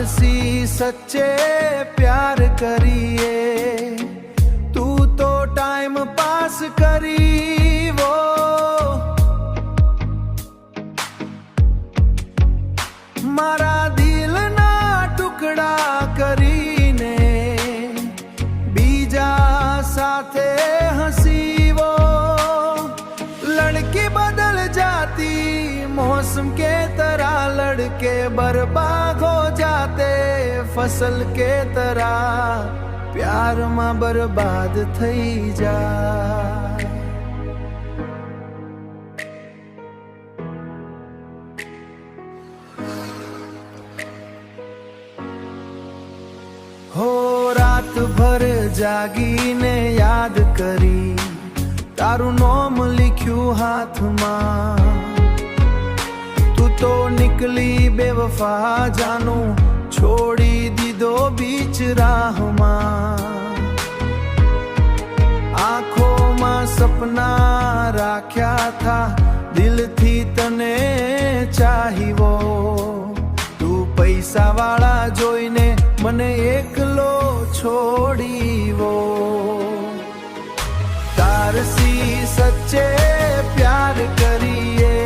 सी सच्चे प्यार करिए, तू तो टाइम पास करी वो मारा दिल ना टुकड़ा करीने बीजा साथे हंसी वो लड़की बदल जाती मौसम के तरह, लड़के बर्बाद हो जाते फसल के तरह, प्यार में बर्बाद थई जा। हो रात भर जागीने याद करी तारू नोम लिख्यू हाथ में, तू तो निकली बेवफा जानू छोड़ी दीदो बीच राह में, आंखों में सपना राख्या था दिल थी तने चाहिवो, तू पैसा वाला जोईने मने एकलो छोड़ी वो तार सी सच्चे प्यार करिए,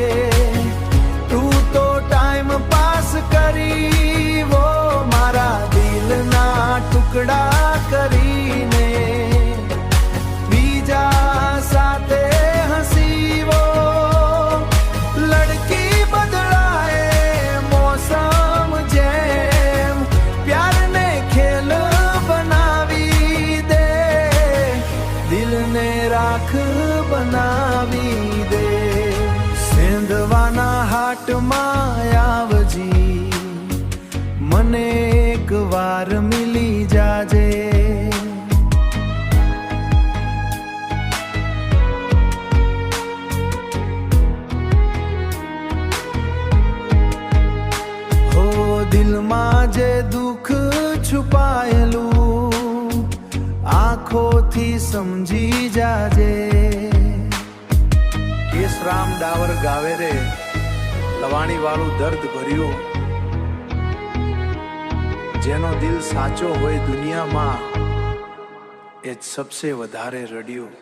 तू तो टाइम पास करी वो मारा दिल ना टुकड़ा करीने बीजा साथे हंसी वो लड़की बदलाए मौसम जेम, प्यार ने खेल बनावी दे दिल ने राख बनावी दे, सेंधवाना हाट मायावजी मने एक वार मिली जाजे, हो दिल माजे दुख छुपाયેલું आँखों समझी जाजे। કેશરામ ડાવર ગાવે રે લવાણી વાળું દર્દ ભર્યું, જેનો દિલ સાચો હોય દુનિયામાં એ જ સબસે વધારે રડ્યું।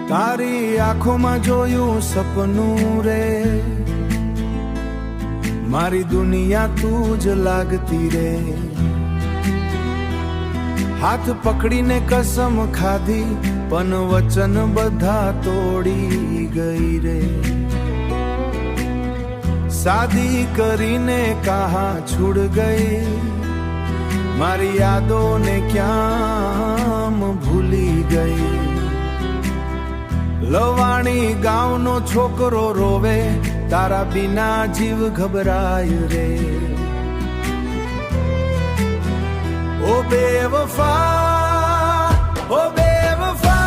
તારી આંખોમાં જોયું સપનું રે, મારી દુનિયા તું જ લાગતી રે, હાથ પકડીને કસમ ખાધી પણ વચન બધા તોડી ગઈ રે, શાદી કરીને કહા છૂડ ગઈ મારી યાદોને ક્યાં ભૂલી ગઈ, લવાણી ગામનો છોકરો રોવે તારા બિના જીવ ઘબરાય રે, ઓ બેવફા ઓ બેવફા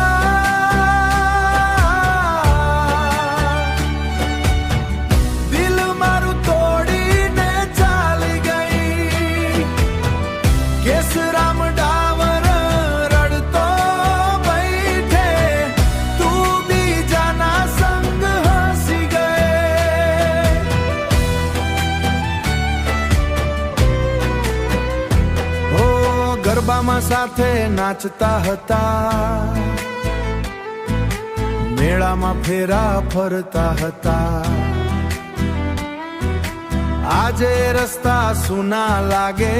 દિલ મારું તોડીને ચાલી ગઈ, કેશરામ ડાવર રડતો બેઠે તું બીજાના સંગ હસી ગયે, ઓ ગરબામાં સાથે નાચતા હતા, મેળામાં ફેરા ફરતા હતા, આજે રસ્તા સુના લાગે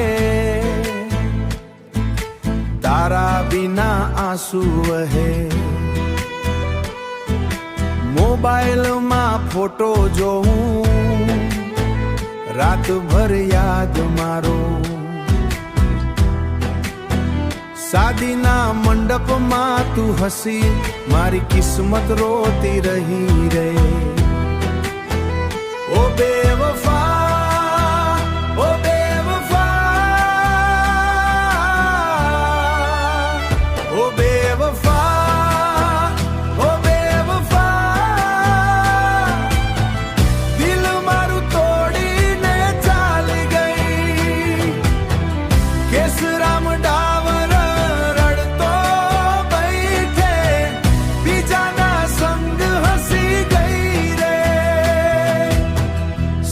તારા બિના આંસુ વહે, મોબાઈલમાં ફોટો જોઉં રાતભર યાદ મારો, શાદીના મંડપમાં તું હસી મારી કિસ્મત રોતી રહી રે, ઓ બેવફા ઓ બેવફા ઓ બેવફા ઓ બેવફા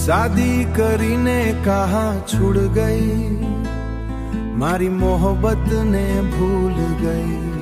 शादी કરીને कहा छुड़ गई, मारी मोहब्बत ने भूल गई।